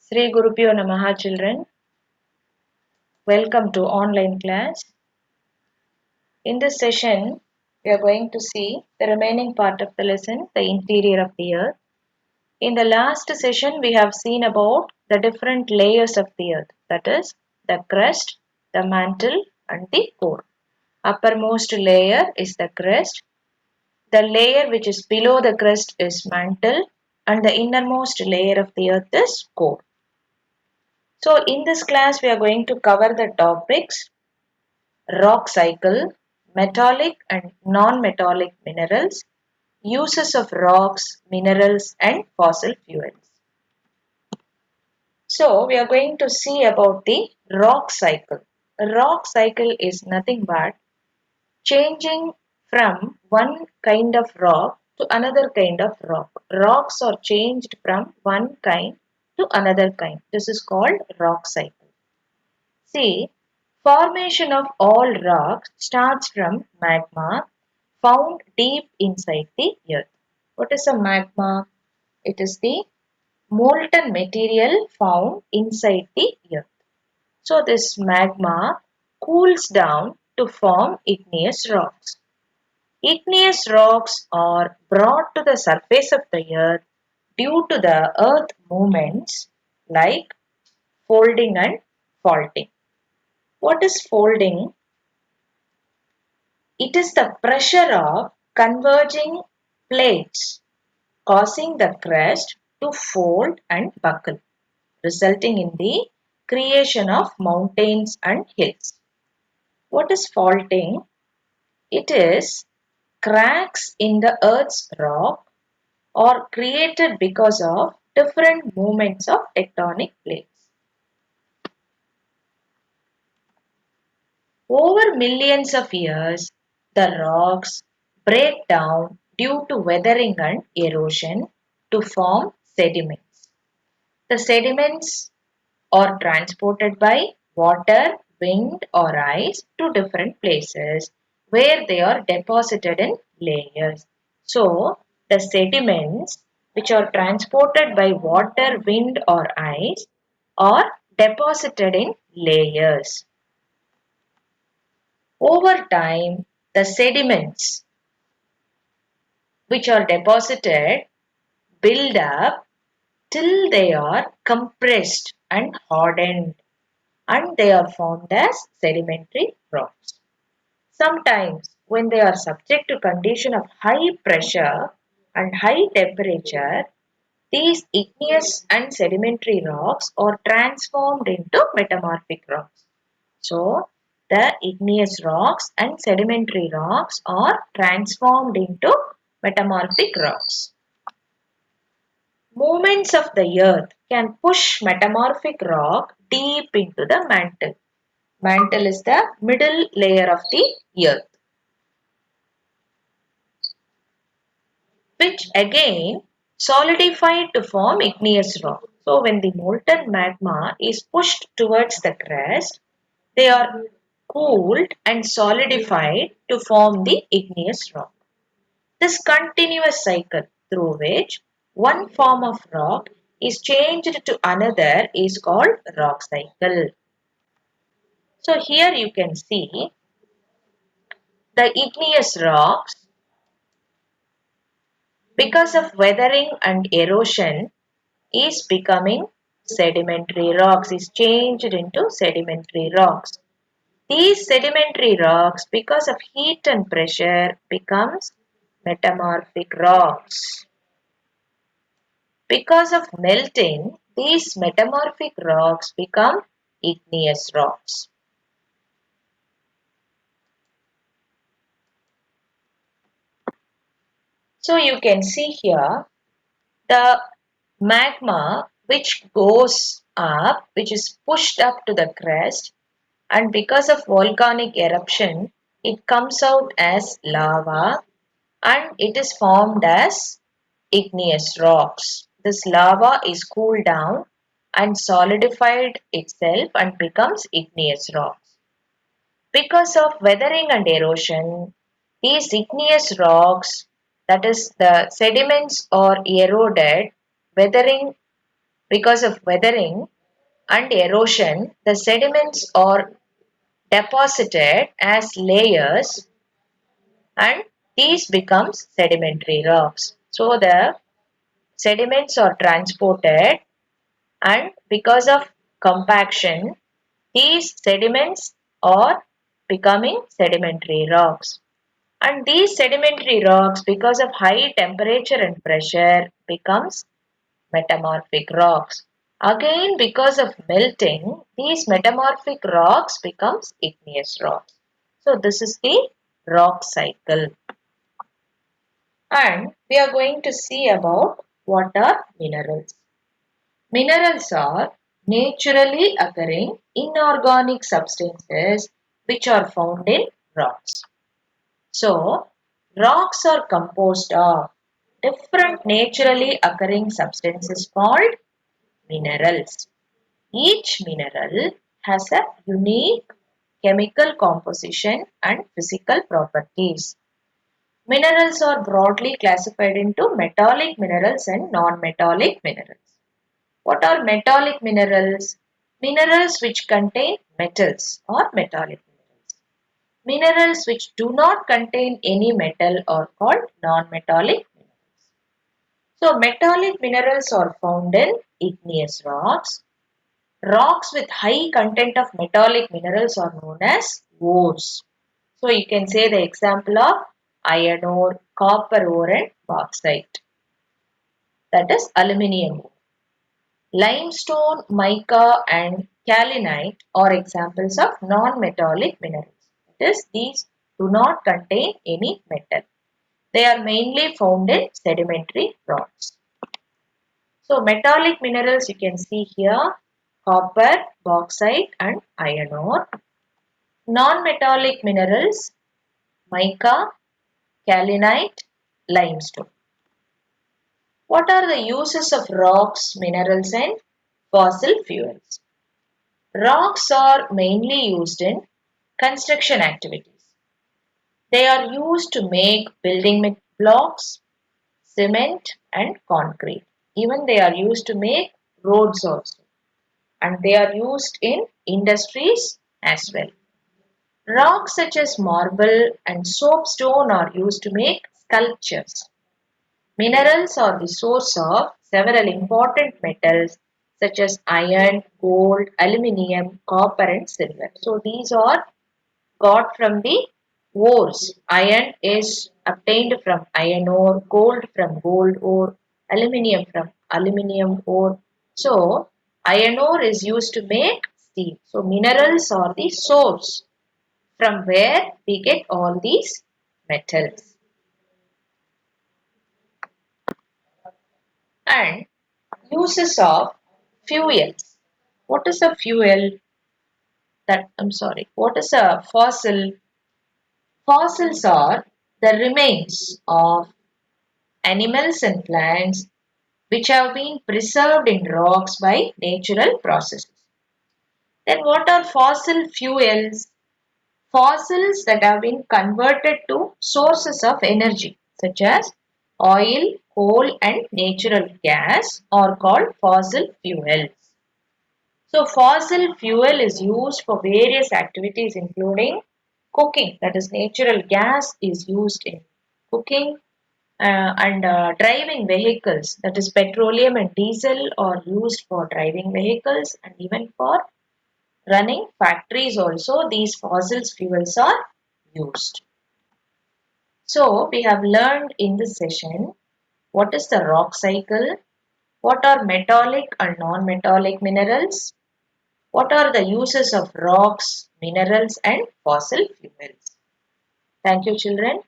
Sri Gurupyo Namaha children. Welcome to online class. In this session, we are going to see the remaining part of the lesson, the interior of the earth. In the last session, we have seen about the different layers of the earth, that is, the crust, the mantle, and the core. Uppermost layer is the crust. The layer which is below the crust is mantle, and the innermost layer of the earth is core. So, in this class, we are going to cover the topics rock cycle, metallic and non-metallic minerals, uses of rocks, minerals and fossil fuels. So we are going to see about the rock cycle. A rock cycle is nothing but changing from one kind of rock to another kind of rock. Rocks are changed from one kind to another kind. This is called rock cycle. See, formation of all rocks starts from magma found deep inside the earth. What is a magma? It is the molten material found inside the earth. So this magma cools down to form igneous rocks. Igneous rocks are brought to the surface of the earth due to the earth movements like folding and faulting. What is folding? It is the pressure of converging plates causing the crust to fold and buckle, resulting in the creation of mountains and hills. What is faulting? It is cracks in the earth's rock or created because of different movements of tectonic plates. Over millions of years, the rocks break down due to weathering and erosion to form sediments. The sediments are transported by water, wind, or ice to different places where they are deposited in layers. So, the sediments which are transported by water, wind, or ice are deposited in layers. Over time, the sediments which are deposited build up till they are compressed and hardened and they are formed as sedimentary rocks. Sometimes when they are subject to condition of high pressure and high temperature, these igneous and sedimentary rocks are transformed into metamorphic rocks. So, the igneous rocks and sedimentary rocks are transformed into metamorphic rocks. Movements of the earth can push metamorphic rock deep into the mantle. Mantle is the middle layer of the earth, which again solidified to form igneous rock. So when the molten magma is pushed towards the crust, they are cooled and solidified to form the igneous rock. This continuous cycle through which one form of rock is changed to another is called rock cycle. So here you can see the igneous rocks because of weathering and erosion is becoming sedimentary rocks, is changed into sedimentary rocks. These sedimentary rocks because of heat and pressure becomes metamorphic rocks. Because of melting, these metamorphic rocks become igneous rocks. So you can see here the magma which goes up, which is pushed up to the crest, and because of volcanic eruption, it comes out as lava and it is formed as igneous rocks. This lava is cooled down and solidified itself and becomes igneous rocks. Because of weathering and erosion, these igneous rocks, that is the sediments are eroded, weathering Because of weathering and erosion, the sediments are deposited as layers and these becomes sedimentary rocks. So the sediments are transported and because of compaction, these sediments are becoming sedimentary rocks. And these sedimentary rocks, because of high temperature and pressure, becomes metamorphic rocks. Again, because of melting, these metamorphic rocks becomes igneous rocks. So this is the rock cycle. And we are going to see about what are minerals. Minerals are naturally occurring inorganic substances which are found in rocks. So, rocks are composed of different naturally occurring substances called minerals. Each mineral has a unique chemical composition and physical properties. Minerals are broadly classified into metallic minerals and non-metallic minerals. What are metallic minerals? Minerals which contain metals or metallic minerals. Minerals which do not contain any metal are called non-metallic minerals. So metallic minerals are found in igneous rocks. Rocks with high content of metallic minerals are known as ores. So you can say the example of iron ore, copper ore and bauxite. That is aluminium ore. Limestone, mica and kaolinite are examples of non-metallic minerals. That is, these do not contain any metal. They are mainly found in sedimentary rocks. So metallic minerals you can see here copper, bauxite and iron ore. Non-metallic minerals mica, kaolinite, limestone. What are the uses of rocks, minerals and fossil fuels? Rocks are mainly used in construction activities. They are used to make building blocks, cement and concrete. Even they are used to make roads also. And they are used in industries as well. Rocks such as marble and soapstone are used to make sculptures. Minerals are the source of several important metals such as iron, gold, aluminium, copper and silver. So these are got from the ores. Iron is obtained from iron ore, gold from gold ore, aluminium from aluminium ore. So iron ore is used to make steel. So minerals are the source from where we get all these metals. And uses of fuels. What is a fuel? What is a fossil? Fossils are the remains of animals and plants which have been preserved in rocks by natural processes. Then what are fossil fuels? Fossils that have been converted to sources of energy such as oil, coal and natural gas are called fossil fuels. So fossil fuel is used for various activities including cooking, that is natural gas is used in cooking and driving vehicles, that is petroleum and diesel are used for driving vehicles and even for running factories also these fossil fuels are used. So we have learned in this session what is the rock cycle, what are metallic and non-metallic minerals, what are the uses of rocks, minerals and fossil fuels. Thank you children.